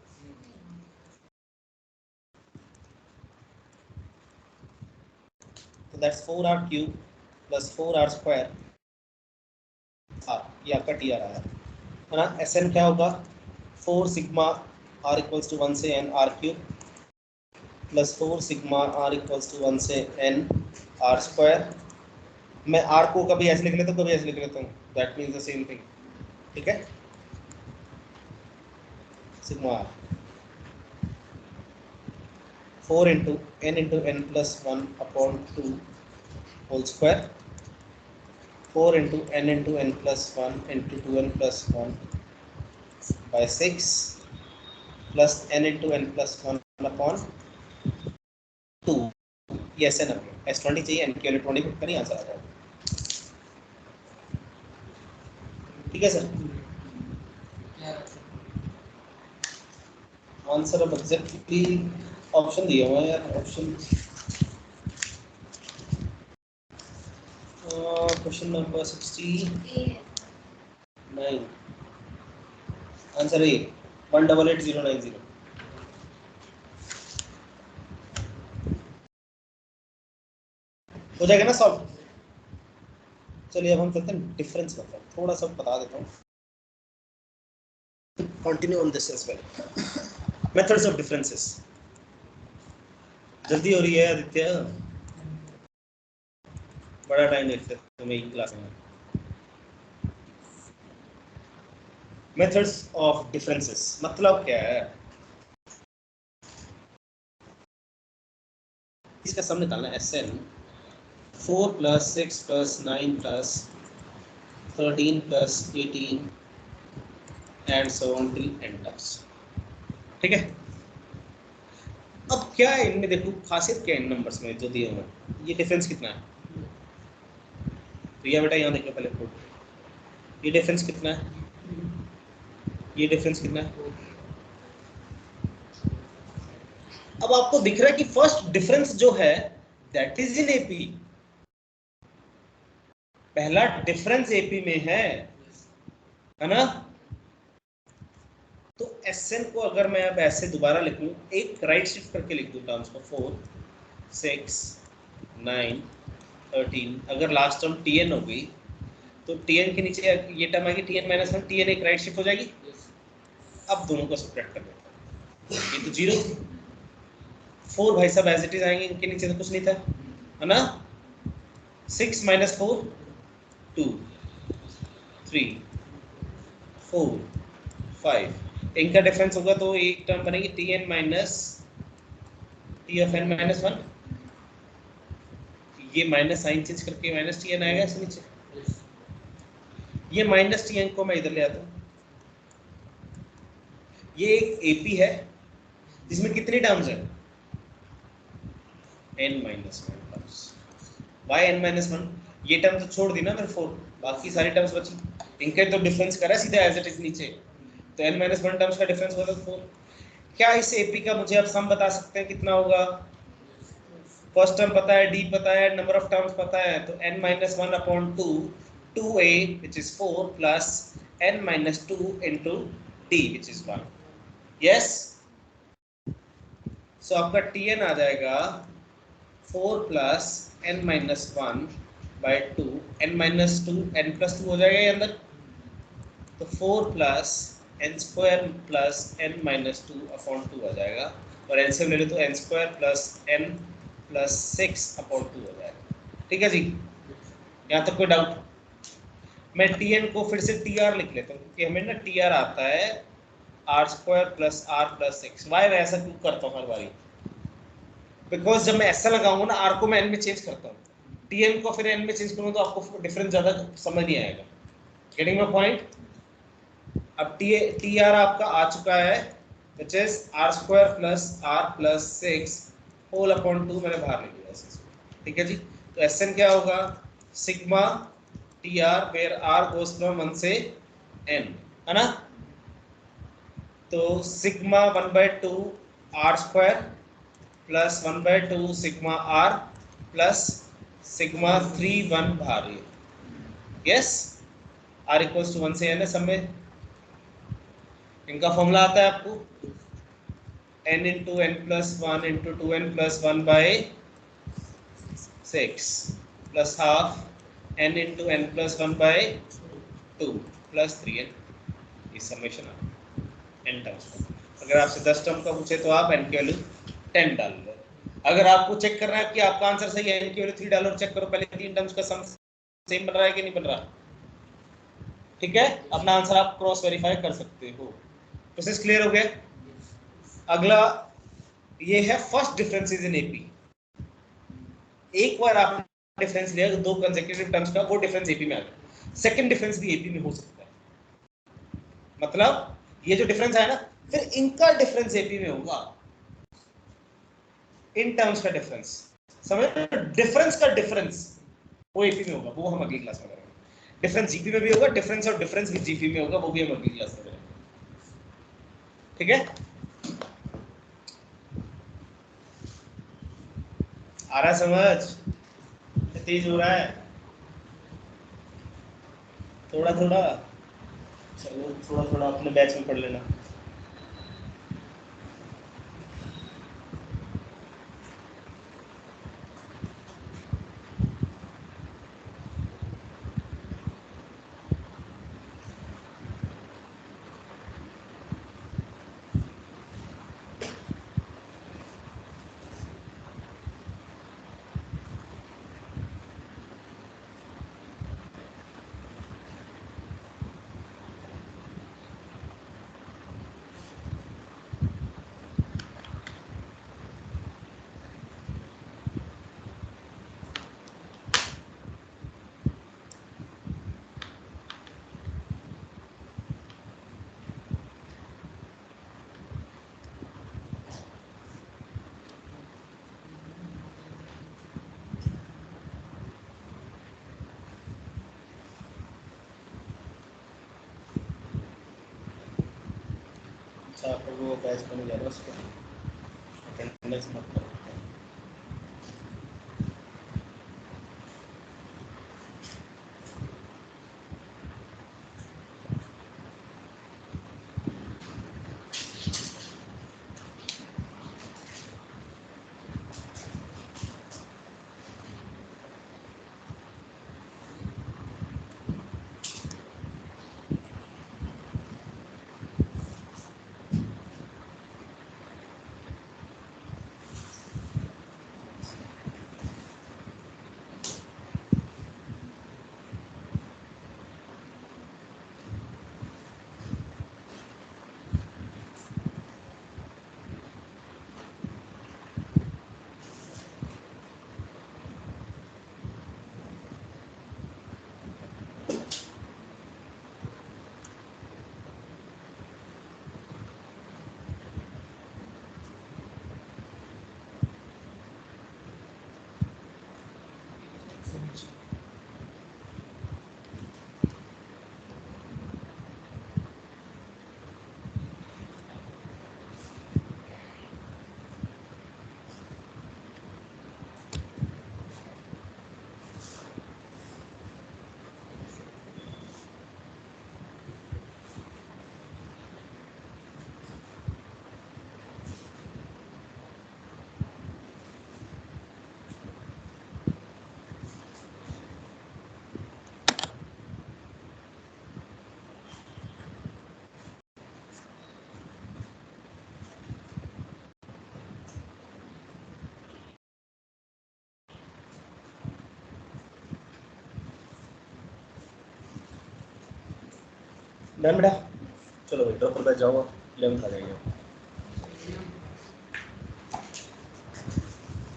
तो that's 4r cube plus 4r square r, ये आपका टीआर आया है ना। एसएन क्या होगा? 4 सिग्मा r इक्वल्स टू 1 से n r cube plus 4 sigma r equals to 1 से n r स्क्वायर। मैं r को कभी ऐसे लिख लेता हूँ, कभी ऐसे लिख लेता हूँ, that means the same thing, ठीक है। Sigma r 4 into n plus 1 upon 2 whole square, 4 into n plus 1 into 2n plus 1 by 6 plus n into n plus 1 upon 2। ये एस एन S20 चाहिए, एन के इलेक्ट्रॉनिक का नहीं answer आ जाएगा, ठीक है सर। आंसर अब एग्जैक्टली ऑप्शन दिए हुए हैं यार, option question number 69, answer A 188090। हो जाएगा ना सॉल्व। चलिए अब हम चलते हैं डिफरेंस मतलब, थोड़ा सा बता देता हूँ। Continue on this as well, methods of differences. जल्दी हो रही है आदित्य, बड़ा टाइम देखते हो मेरी क्लास में। मेथड्स ऑफ डिफरेंसेस मतलब क्या है? इसका सम निकालना है। SN 4 plus 6 plus 9 plus 13 plus 18 and so on till N plus, ठीक है। अब क्या है इनमें, देखो खासियत क्या है इन नंबर्स में जो दिए हुए हैं। ये डिफरेंस कितना है? तो ये बेटा यहाँ देखो पहले प्रूफ, ये डिफरेंस कितना है, ये डिफरेंस कितना है। अब आपको दिख रहा है कि फर्स्ट डिफरेंस जो है दैट इज इन एपी, पहला डिफरेंस एपी में है ना। तो SN को अगर मैं अब ऐसे दोबारा लिखूं, एक राइट शिफ्ट करके लिख दूं टर्म्स को, 4 6 9 13, अगर लास्ट टर्म TN हो गई तो TN के नीचे ये टर्म आएगी TN माइनस 1, TN एक राइट शिफ्ट हो जाएगी। अब दोनों को सब्ट्रैक्ट कर देता हूं, ये तो 0, 4 भाई साहब एज इट इज आएंगे, इनके नीचे तो कुछ नहीं था, है ना। 6 माइनस 4 2 3 4 5 इनका डिफरेंस होगा तो एक टर्म बनेगी T N minus T of N minus 1, ये माइनस साइन चेंज करके माइनस टी एन आएगा इसके नीचे, ये माइनस टी एन को मैं इधर ले आता हूँ। ये एक एपी है जिसमें कितनी टर्म्स है n minus 1 terms, y n minus 1, ये टर्म तो छोड़ दी ना मेरे 4, बाकी सारी टर्म्स बची, इनका तो डिफरेंस करा सीधा एज इट इज नीचे, तो n माइनस 1 टर्म्स का डिफरेंस होगा 4। क्या इस एपी का मुझे अब सम बता सकते हैं कितना होगा? फर्स्ट टर्म पता है, d पता है, नंबर ऑफ टर्म्स पता है, तो n minus 1 upon 2 2a which is 4 plus n minus 2 into d which is 1। yes, so आपका tn आ जाएगा 4 plus n minus 1 by 2, n minus 2 n plus 2 हो जाएगा ये अंदर, तो 4 plus n square plus n minus 2 upon 2 आ जाएगा, और LCM ले लो तो n square plus n plus 6 upon 2 हो जाएगा। ठीक है जी, यहाँ तक कोई डाउट? मैं tn को फिर से tr लिख लेता हूँ क्योंकि हमें ना tr आता है r square plus r plus 6। Y मैं ऐसा क्यों करता हूँ हर बारी? बिकॉज जब मैं ऐसा लगाऊंगा ना r को मैं n में चेंज करता हूँ, tn को फिर n में चेंज करूँगा तो आपको डिफरेंस ज़्यादा समझ नहीं आएगा। Getting my point? अब tr आपका आ चुका है which is r square plus r plus 6 whole upon 2 मैंने बाहर ले लिया इसे। ठीक है जी, तो Sn क्या होगा? Sigma tr where r goes from 1 से n, है ना? तो sigma 1/2 r square plus 1/2 sigma r plus sigma 3 1 बाहर है। यस, r इक्वल्स टू 1 से n है सब में। इनका फॉर्मूला आता है आपको n into n plus 1 into 2n plus 1 by 6 plus half n into n plus 1 by 2 plus 3n, इस समेशन है n टर्म्स का। अगर आपसे 10 टर्म का पूछे तो आप n की वैल्यू 10 डाल लो। अगर आपको चेक करना है कि आपका आंसर सही है, n की वैल्यू 3 डालो और चेक करो पहले 3 टर्म्स का सम सेम बन रहा है कि नहीं बन रहा। ठीक है, अपना आंसर आप क्रॉस वेरीफाई कर सकते हो। प्रोसेस क्लियर हो गया? अगला ये है फर्स्ट डिफरेंसेस इन एपी। एक बार आपने डिफरेंस लिया दो कंसेक्यूटिव टर्म्स का, वो डिफरेंस एपी में आ गया। सेकंड डिफरेंस भी एपी में हो सकता है, मतलब ये जो डिफरेंस है ना, फिर इनका डिफरेंस एपी में होगा, इन टर्म्स का डिफरेंस। समझ? डिफरेंस का डिफरेंस वो एपी में होगा, वो हम अगली क्लास में करेंगे। डिफरेंस जीपी में भी होगा, डिफरेंस और डिफरेंस भी जीपी में होगा, वो भी हम अगली क्लास में करेंगे। ठीक है, आ रहा समझ? तेज हो रहा है थोड़ा थोड़ा, चलो थोड़ा थोड़ा अपने बैच में पढ़ लेना। आप वो बैच बन गया उसको अटेंडेंस मत करो। डन बेटा, चलो भाई ड्रॉपर पे जाओ, 11th आ जाएंगे।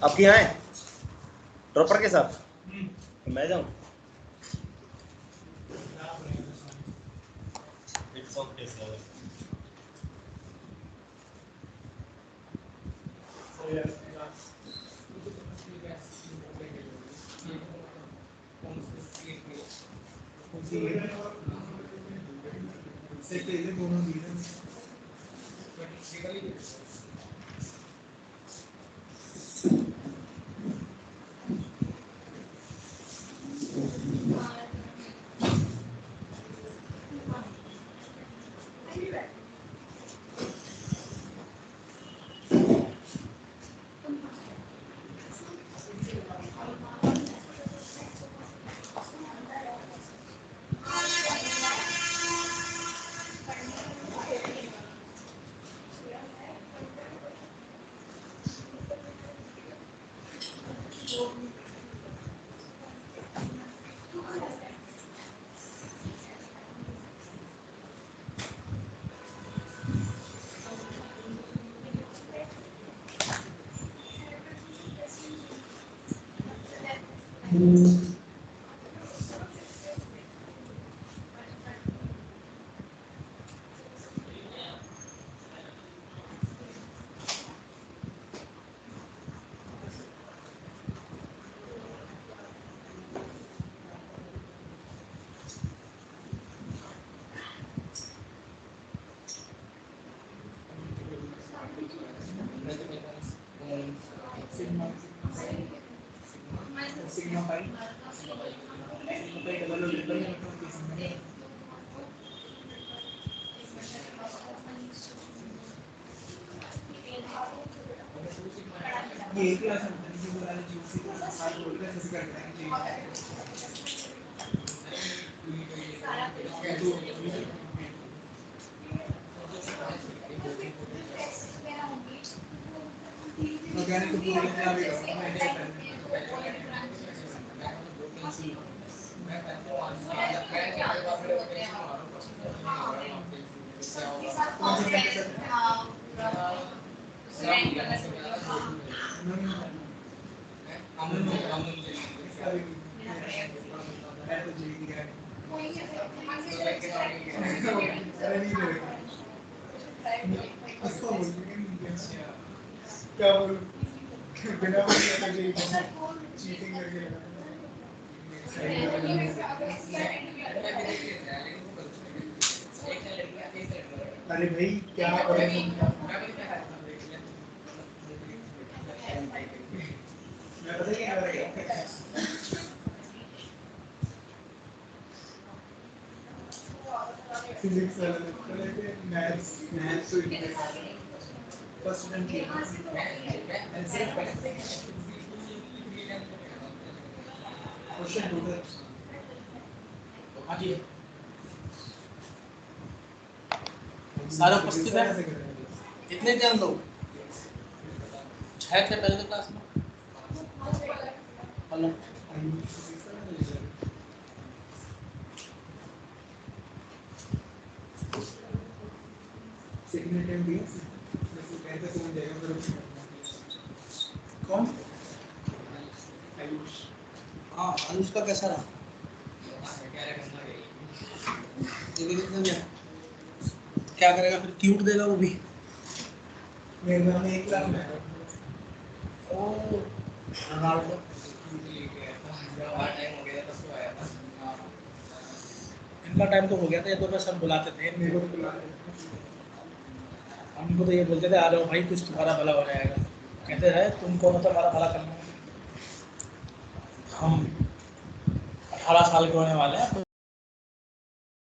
आपके यहाँ है ड्रॉपर के साथ? तो मैं जाऊँ? It's okay sir. ये क्लास में जो बोला है जीसी को साथ बोल रहे हैं ऐसे करना है ऑर्गेनिक तो पूरे इतना भी क्या बोलूं बिना चीटिंग करके अरे भाई क्या physics maths maths first student की क्वेश्चन टोटल आगे सारा उपस्थित है कितने जन लोग 6 थे पहले क्लास में हेलो सेकंड टाइम दिया जैसे कहते समझ जाएगा फिर कौन आयुष हाँ आयुष का कैसा रहा क्या करेगा फिर क्यूट देगा वो भी मेरे घर में 1 लाख में ओ रोनाल्डो इनका टाइम तो हो गया था, ये तो मैं सब बुलाते थे मेरे को तो बुला हमको तो ये बोलते थे आ जाओ भाई कुछ तुम्हारा भला हो जाएगा, कहते रहे तुम कौन होता हमारा भला करना। हम 18 साल के होने वाले हैं।